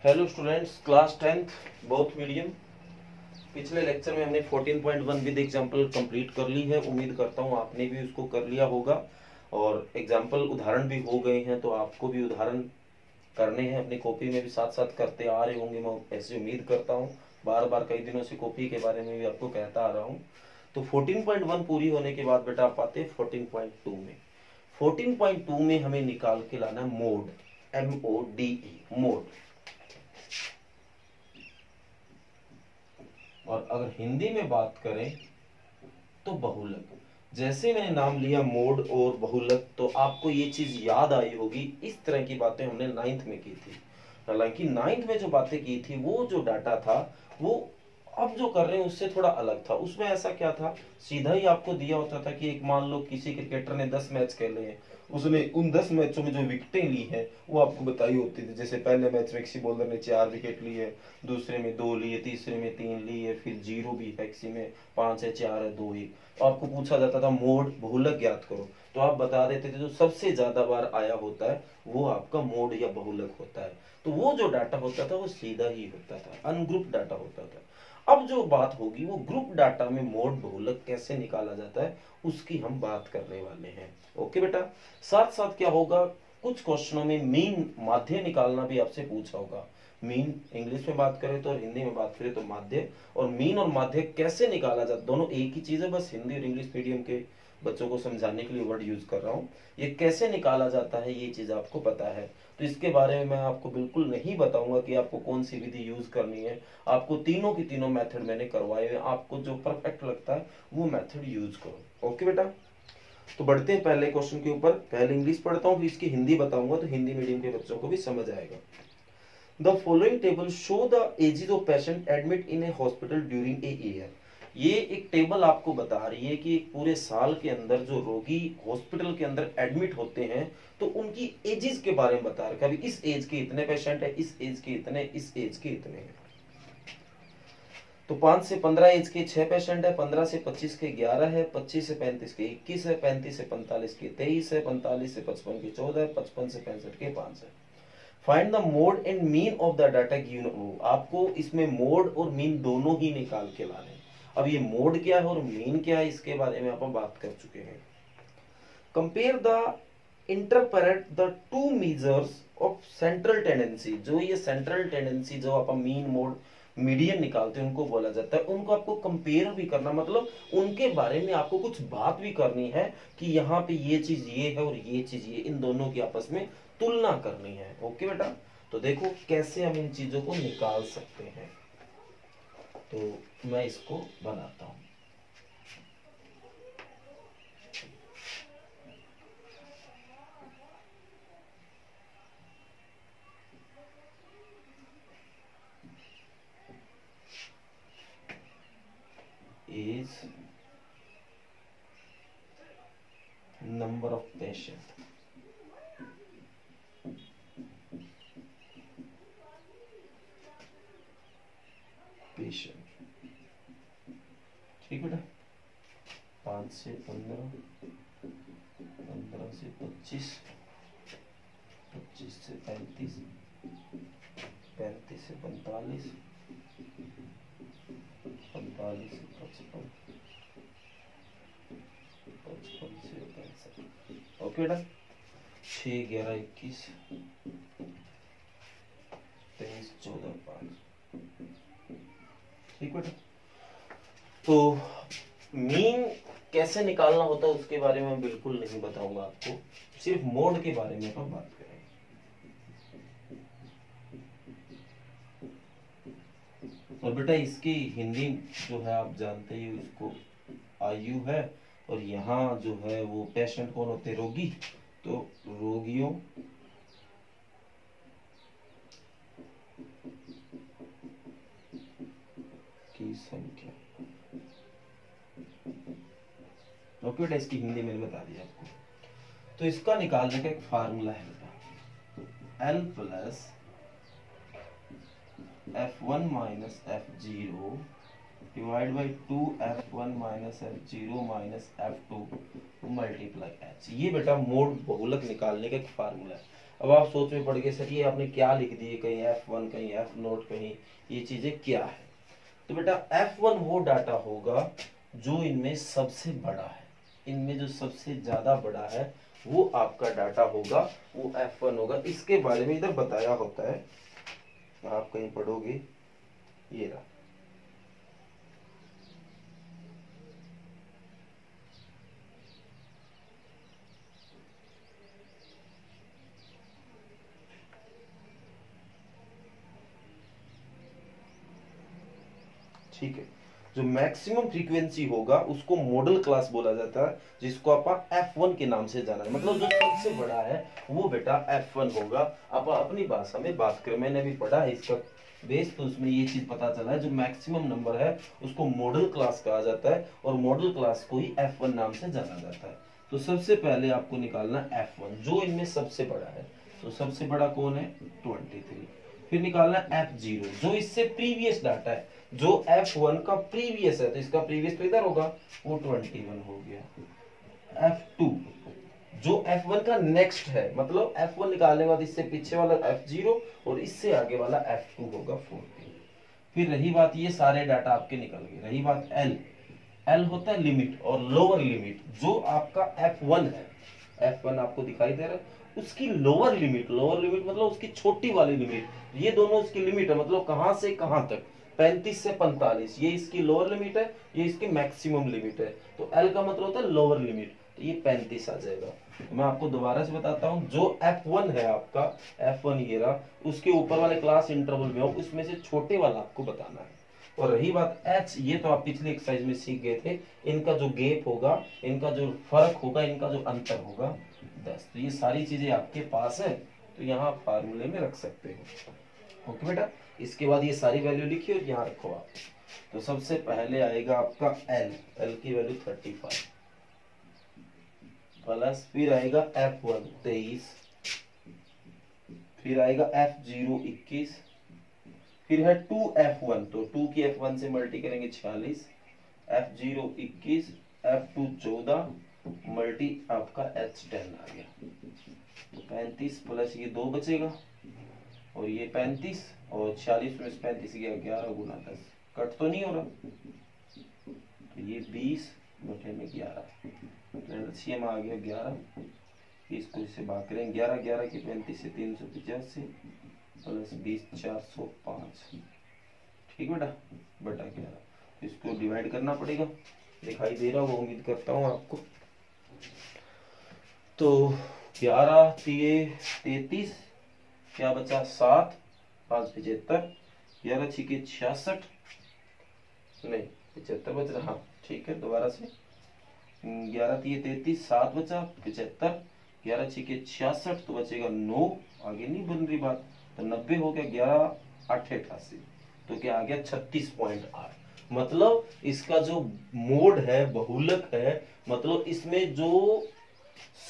Hello students, class 10th both medium. पिछले lecture में हमने 14.1 विद एग्जांपल कंप्लीट कर ली है। उम्मीद करता हूँ आपने भी उसको कर लिया होगा और एग्जांपल उदाहरण भी हो गए हैं, तो आपको भी उदाहरण करने हैं। अपनी कॉपी में भी साथ साथ करते आ रहे होंगे, मैं ऐसी उम्मीद करता हूँ। बार बार कई दिनों से कॉपी के बारे में भी आपको कहता आ रहा हूँ। तो 14.1 पूरी होने के बाद बेटा आप आते हैं 14.2 में। 14.2 में हमें निकाल के लाना मोड, MODE, मोड। और अगर हिंदी में बात करें तो बहुलक। जैसे मैंने नाम लिया मोड और बहुलक, तो आपको ये चीज याद आई होगी। इस तरह की बातें हमने 9th में की थी। हालांकि 9th में जो बातें की थी, वो जो डाटा था वो अब जो कर रहे हैं उससे थोड़ा अलग था। उसमें ऐसा क्या था, सीधा ही आपको दिया होता था कि एक मान लो किसी क्रिकेटर ने 10 मैच खेले हैं, उसने उन 10 मैचों में जो विकेटें ली हैं वो आपको बताई होती थी। जैसे पहले मैच में किसी बॉलर ने 4 विकेट लिए, दूसरे में 2 लिए, तीसरे में 3 लिए, फिर 0 भी है, किसी में 5 है, 4 है, 2 1। तो आपको पूछा जाता था मोड बहुलक ज्ञात करो, तो आप बता देते थे जो सबसे ज्यादा बार आया होता है वो आपका मोड या बहुलक होता है। तो वो जो डाटा होता था वो सीधा ही होता था, अनग्रुप डाटा होता था। अब जो बात होगी वो ग्रुप डाटा में मोड बहुलक कैसे निकाला जाता है, उसकी हम बात करने वाले हैं। ओके बेटा, साथ साथ क्या होगा, कुछ क्वेश्चनों में मीन, माध्य निकालना भी आपसे पूछा होगा। मीन इंग्लिश में बात करें तो और हिंदी में बात करें तो माध्य। और मीन और माध्य कैसे निकाला जाता, दोनों एक ही चीज है, बस हिंदी और इंग्लिश मीडियम के बच्चों को समझाने के लिए वर्ड यूज कर रहा हूँ। ये कैसे निकाला जाता है ये चीज आपको पता है, तो इसके बारे में मैं आपको बिल्कुल नहीं बताऊंगा कि आपको कौन सी विधि यूज करनी है। आपको तीनों की तीनों मेथड मैंने करवाए हैं, आपको जो परफेक्ट लगता है वो मेथड यूज करो। ओके बेटा, तो बढ़ते हैं पहले क्वेश्चन के ऊपर। पहले इंग्लिश पढ़ता हूँ, फिर इसकी हिंदी बताऊंगा, तो हिंदी मीडियम के बच्चों को भी समझ आएगा। The following table show the ages of patient admit in a hospital during a year. ये एक टेबल आपको बता रही है कि एक पूरे साल के अंदर जो रोगी हॉस्पिटल के अंदर एडमिट होते हैं तो उनकी एजेस के बारे में बता रखा है। इस एज के इतने पेशेंट है, इस एज के इतने, इस एज के इतने हैं। तो 5 से 15 एज के 6 पेशेंट है, 15 से 25 के 11 है, 25 से 35 के 21 है, 35 से 45 के 23 है, 45 से 55 के 14 है, 55 से 65 के 5 है। Find the mode and mean of the data given. आपको इसमें मोड और मीन दोनों ही निकाल के लाने। अब ये मोड क्या है और मीन क्या है इसके बारे में अपन बात कर चुके हैं। Compare the interpret the two measures of central tendency. जो ये सेंट्रल टेंडेंसी जो अपन मीन मोड मीडियन निकालते हैं उनको बोला जाता है। उनको आपको कंपेयर भी करना, मतलब उनके बारे में आपको कुछ बात भी करनी है कि यहाँ पे ये चीज ये है और ये चीज ये, इन दोनों की आपस में तुलना करनी है। ओके बेटा, तो देखो कैसे हम इन चीजों को निकाल सकते हैं। तो मैं इसको बनाता हूं। is number of patient, ठीक बेटा। 5 से 15, 15 से 25, 25 से 35, 35 से 45, 45 से 55, 55 से 65। ओके बेटा, 6 11 21, 23 14 5। ठीक बेटा, तो मीन कैसे निकालना होता है उसके बारे में बिल्कुल नहीं बताऊंगा आपको, सिर्फ मोड के बारे में हम बात करेंगे। और बेटा इसकी हिंदी जो है आप जानते ही, इसको आयु है, और यहाँ जो है वो पेशेंट कौन होते हैं, रोगी। तो रोगियों की संख्या। ओके बेटा, इसकी हिंदी मैंने बता दिया आपको। तो इसका निकालने का एक फार्मूला है बेटा, L plus F1 minus F0 divide by 2 F1 minus F0 minus F2 multiply H। ये बेटा मोड बहुलक निकालने का एक फार्मूला है। अब आप सोच में पड़ गए सर ये आपने क्या लिख दिए, कहीं F1 कहीं F0 कहीं, ये चीजें क्या है। तो बेटा F1 वो डाटा होगा जो इनमें सबसे बड़ा है, इनमें जो सबसे ज्यादा बड़ा है वो आपका डाटा होगा, वो F1 होगा। इसके बारे में इधर बताया होता है, आप कहीं पढ़ोगे, ये रहा। ठीक है, जो मैक्सिमम फ्रीक्वेंसी होगा उसको मॉडल क्लास बोला जाता है, जिसको आप F1 के नाम से जाना है, मतलब जो सबसे बड़ा है वो बेटा F1 होगा। आप अपनी भाषा में बात करें, मैंने भी पढ़ा है इसका बेस, तो उसमें ये चीज पता चला है जो मैक्सिमम नंबर है उसको मॉडल क्लास कहा जाता है, और मॉडल क्लास को ही F1 नाम से जाना जाता है। तो सबसे पहले आपको निकालना F1 जो इनमें सबसे बड़ा है, तो सबसे बड़ा कौन है 23। फिर निकालना F0 जो इससे प्रीवियस डाटा है, जो F1 का प्रीवियस है तो इसका प्रीवियस तो इधर होगा, वो 21 हो गया। F2 जो F1 का नेक्स्ट है, मतलब F1 निकालने के बाद इससे पीछे वाला F0 और इससे आगे वाला F2 होगा 14। फिर रही बात, ये सारे डाटा आपके निकल गए। रही बात L होता है लिमिट और लोअर लिमिट, जो आपका F1 है, F1 आपको दिखाई दे रहा है, उसकी लोअर लिमिट मतलब उसकी छोटी वाली लिमिट, ये दोनों इसकी लिमिट है, मतलब कहां से कहां तक 35 से 45, ये इसकी लोअर लिमिट है, ये इसकी मैक्सिमम लिमिट है। तो L का मतलब होता है लोअर लिमिट, तो ये 35 आ जाएगा। तो मैं आपको दोबारा से बताता हूं, जो F1 है आपका, F1 ये रहा, उसके ऊपर वाले क्लास इंटरवल में हो उसमें से छोटे वाला आपको बताना है। और रही बात H, ये तो आप पिछले एक्सरसाइज में सीख गए थे, इनका जो गैप होगा, इनका जो फर्क होगा, इनका जो अंतर होगा 10। तो ये सारी चीजें आपके पास है, तो यहाँ फार्मूले में रख सकते हो। ओके बेटा, इसके बाद ये सारी वैल्यू लिखिए और यहाँ रखो आप। तो सबसे पहले आएगा आपका L की वैल्यू 35 प्लस, फिर आएगा F1 23, फिर आएगा F0 21, फिर है 2F1, तो 2 की F1 से मल्टी करेंगे 46, F0 21, F2 14, मल्टी आपका H10 आ गया। तो 35 प्लस ये 2 बचेगा, और ये 35 और 46 में 35 गया 11 गुना 10, कट तो नहीं हो रहा, तो ये 20 बटे में 11, तो एलसीएम आ गया 11। इसको इससे भाग करें, 11 की 35 से 385 प्लस 20 405, ठीक बेटा, बटा 11। इसको डिवाइड करना पड़ेगा, दिखाई दे रहा होगा उम्मीद करता हूँ आपको। तो 11 33, क्या बचा 7, 5 75, 11 छिके 66, नहीं 75 बच रहा, ठीक है दोबारा से, 11 33, 7 बचा 75, 11 छिके 66, तो बचेगा 9, आगे नहीं बन रही बात, तो 90 हो गया, 11 8 88, तो क्या आ गया 36.8। मतलब इसका जो मोड है बहुलक है, मतलब इसमें जो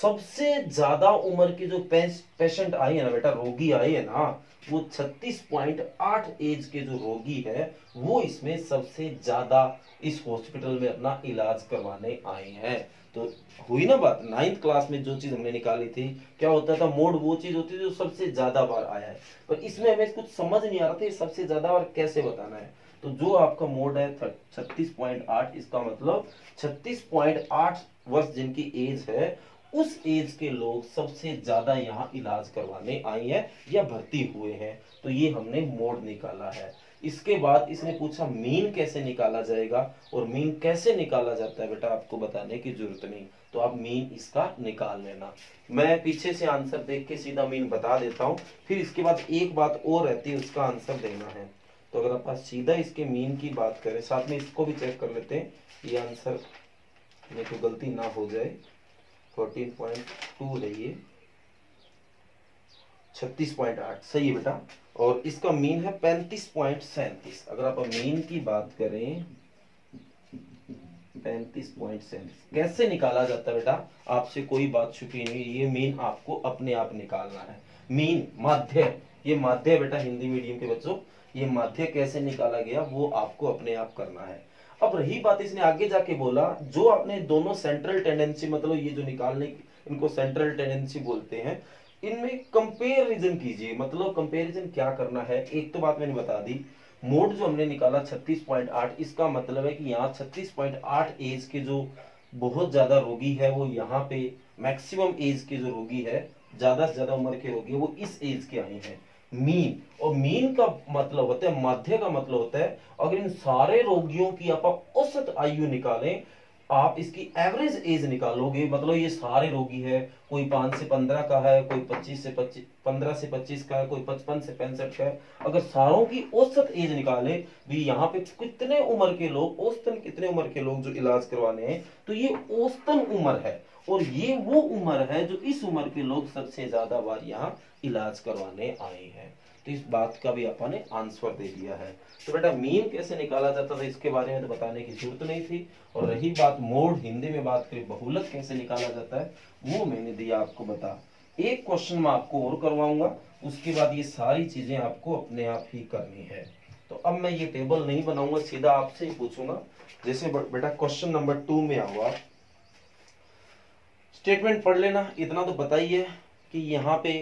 सबसे ज्यादा उम्र के जो पेशेंट आए हैं ना बेटा, रोगी आए हैं ना, वो 36.8 एज के जो रोगी है वो इसमें सबसे ज्यादा इस हॉस्पिटल में अपना इलाज करवाने आए हैं। तो हुई ना बात, 9th क्लास में जो चीज हमने निकाली थी, क्या होता था मोड, वो चीज होती थी जो सबसे ज्यादा बार आया है, पर इसमें हमें कुछ समझ नहीं आ रहा था सबसे ज्यादा बार कैसे बताना है। तो जो आपका मोड है 36.8, इसका मतलब 36.8 वर्ष जिनकी एज है, उस एज के लोग सबसे ज्यादा यहाँ इलाज करवाने आए हैं या भर्ती हुए हैं, तो ये हमने मोड निकाला है। इसके बाद इसने पूछा मीन कैसे निकाला जाएगा, और मीन कैसे निकाला जाता है बेटा आपको बताने की जरूरत नहीं, तो आप मीन इसका निकाल लेना। मैं पीछे से आंसर देख के सीधा मीन बता देता हूँ, फिर इसके बाद एक बात और रहती है, उसका आंसर देना है। तो अगर आप सीधा इसके मीन की बात करें, साथ में इसको भी चेक कर लेते हैं, ये आंसर में तो गलती ना हो जाए, 14.2 है ये, 36.8 सही है बेटा, और इसका मीन है 35.37। अगर आप मीन की बात करें 35.37 कैसे निकाला जाता है बेटा, आपसे कोई बात छुपी नहीं, ये मीन आपको अपने आप निकालना है। मीन माध्य, ये माध्य बेटा हिंदी मीडियम के बच्चों, ये माध्य कैसे निकाला गया वो आपको अपने आप करना है। अब रही बात, इसने आगे जाके बोला जो आपने दोनों सेंट्रल टेंडेंसी, मतलब ये जो निकालने, इनको सेंट्रल टेंडेंसी बोलते हैं, इनमें कंपेरिजन कीजिए। मतलब कंपेरिजन क्या करना है, एक तो बात मैंने बता दी, मोड जो हमने निकाला 36.8, इसका मतलब है कि यहाँ 36.8 एज के जो बहुत ज्यादा रोगी है वो यहाँ पे, मैक्सिमम एज के जो रोगी है, ज्यादा से ज्यादा उम्र के रोगी है, वो इस एज के आए हैं। मीन, और मीन का मतलब होता है, मध्य का मतलब होता है, अगर इन सारे रोगियों की आप औसत आयु निकालें, आप इसकी एवरेज एज निकालोगे, मतलब ये सारे रोगी है, कोई 5 से 15 का है, कोई 15 से 25 का है, कोई 55 से 65 का है, अगर सारों की औसत एज निकाले भी, यहाँ पे कितने उम्र के लोग, औसतन कितने उम्र के लोग जो इलाज करवाने हैं, तो ये औसतन उम्र है, और ये वो उम्र है जो इस उम्र के लोग सबसे ज्यादा बार यहाँ इलाज करवाने आए हैं। तो इस बात का भी अपन ने आंसर दे दिया है। तो बेटा मीन कैसे निकाला जाता था इसके बारे में तो बताने की जरूरत नहीं थी। और रही बात मोड, हिंदी में बात करें बहुलक कैसे निकाला जाता है, वो मैंने दिया आपको बता। एक क्वेश्चन मैं आपको और करवाऊंगा, उसके बाद ये सारी चीजें आपको अपने आप ही करनी है। तो अब मैं ये टेबल नहीं बनाऊंगा, सीधा आपसे ही पूछूंगा। जैसे बेटा क्वेश्चन नंबर 2 में आओ, स्टेटमेंट पढ़ लेना, इतना तो बताइए कि यहाँ पे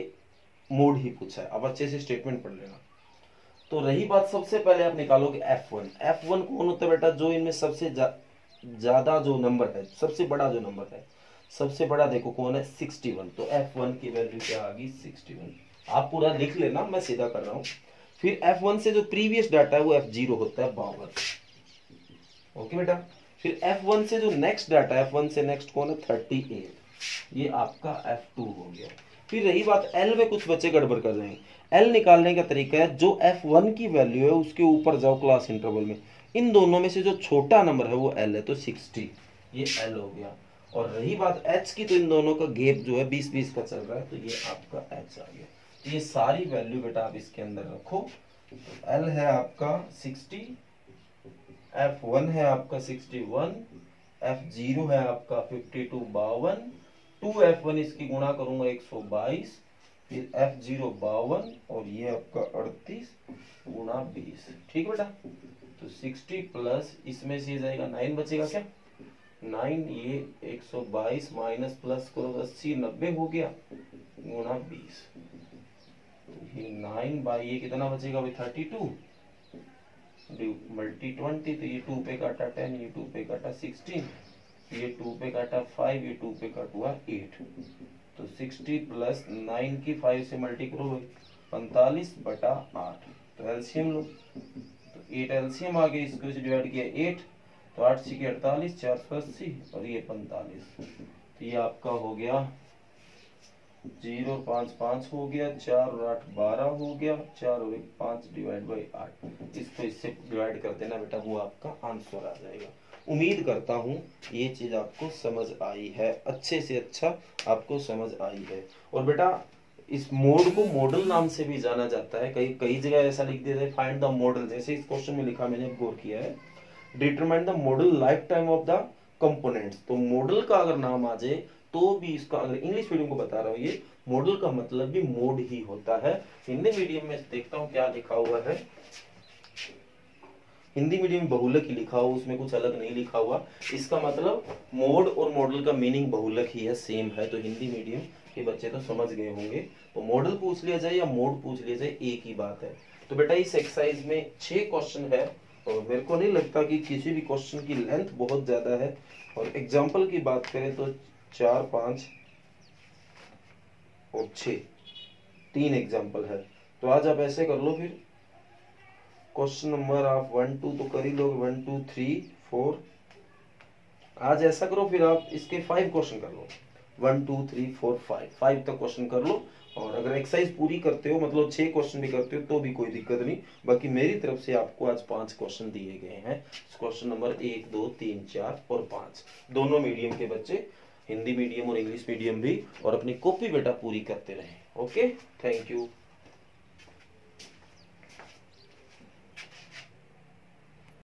मोड ही पूछा है, अब अच्छे से स्टेटमेंट पढ़ लेना। तो रही बात, सबसे पहले आप निकालोगे F1। F1 कौन होता है बेटा, जो इनमें सबसे ज्यादा जो नंबर है, सबसे बड़ा जो नंबर है, सबसे बड़ा देखो कौन है, 61। तो F1 की वैल्यू क्या आ गई, 61। आप पूरा लिख लेना, मैं सीधा कर रहा हूं। फिर F1 से जो प्रीवियस डाटा है वो F0 होता है 52। ओके बेटा। फिर F1 से जो नेक्स्ट डाटा है, F1 से नेक्स्ट कौन है, 38। ये आपका F2 हो गया। फिर रही बात L में, कुछ बच्चे गड़बड़ कर रहे हैं। L निकालने का तरीका है, जो F1 की वैल्यू है उसके ऊपर जाओ क्लास इंटरवल में, इन दोनों में से जो छोटा नंबर है वो L है, तो 60, ये L हो गया। और रही बात H की, तो इन दोनों का गैप जो है 20-20 का चल रहा है, तो ये आपका H आ गया। तो ये सारी वैल्यू बेटा आप इसके अंदर रखो। तो L है आपका 60, F1 है आपका 61, F0 है आपका 52 52, 2F1 इसकी गुणा करूंगा 122, फिर F0 52, और ये आपका 38 गुणा 20। ठीक बेटा। तो 60 प्लस इसमें से जाएगा 9 बचेगा क्या, 9, ये 122 माइनस प्लस करो 80, 90 हो गया, गुणा 20। ये 9 बाई ये कितना बचेगा भाई, 32 मल्टी 20, तो ये 2 पे काटा 10, ये 2 पे काटा 16, ये 2 पे काटा 5, ये 2 पे काट हुआ 8। तो 60 प्लस 9 की 5 से मल्टी करो 45/8। तो एलसीएम लो, तो 8 एलसीएम आ गया, इसको से डिवाइड किया 8, तो 8 6 के 48, 4 80, और ये 45। तो ये आपका हो गया 0 5 5 हो गया, 4 और 8 12 हो गया, 4 और 1 5 डिवाइड बाई 8। इसको इससे डिवाइड कर देना बेटा, वो आपका आंसर आ जाएगा। उम्मीद करता हूँ ये चीज आपको समझ आई है, अच्छे से अच्छा आपको समझ आई है। और बेटा इस मोड को मॉडल नाम से भी जाना जाता है, कई कई जगह ऐसा लिख देते हैं फाइंड द मॉडल, जैसे इस क्वेश्चन में लिखा, मैंने गौर किया है, determine the model life time of the components. तो मॉडल का अगर नाम आ जाए तो भी इसका, अगर इंग्लिश मीडियम को बता रहा हूँ, ये मॉडल का मतलब भी मोड ही होता है। हिंदी मीडियम में देखता हूँ क्या लिखा हुआ है, हिंदी मीडियम में बहुलक ही लिखा हुआ, उसमें कुछ अलग नहीं लिखा हुआ। इसका मतलब मोड और मॉडल का मीनिंग बहुलक ही है, सेम है। तो हिंदी मीडियम के बच्चे तो समझ गए होंगे। तो मॉडल पूछ लिया जाए या मोड पूछ लिया जाए, एक ही बात है। तो बेटा इस एक्सरसाइज में 6 क्वेश्चन है, और मेरे को नहीं लगता कि किसी भी क्वेश्चन की लेंथ बहुत ज्यादा है। और एग्जाम्पल की बात करें तो 4 5 और 6, 3 एग्जाम्पल है। तो आज आप ऐसे कर लो, फिर क्वेश्चन नंबर आप 1 2 तो कर ही लोगे, 1 2 3 4। आज ऐसा करो, फिर आप इसके 5 क्वेश्चन कर लो, 1 2 3 4 5 तक क्वेश्चन कर लो। और अगर एक्सरसाइज पूरी करते हो, मतलब 6 क्वेश्चन भी करते हो, तो भी कोई दिक्कत नहीं। बाकी मेरी तरफ से आपको आज 5 क्वेश्चन दिए गए हैं। क्वेश्चन नंबर 1 2 3 4 और 5, दोनों मीडियम के बच्चे, हिंदी मीडियम और इंग्लिश मीडियम भी। और अपनी कॉपी बेटा पूरी करते रहे। Okay, thank you.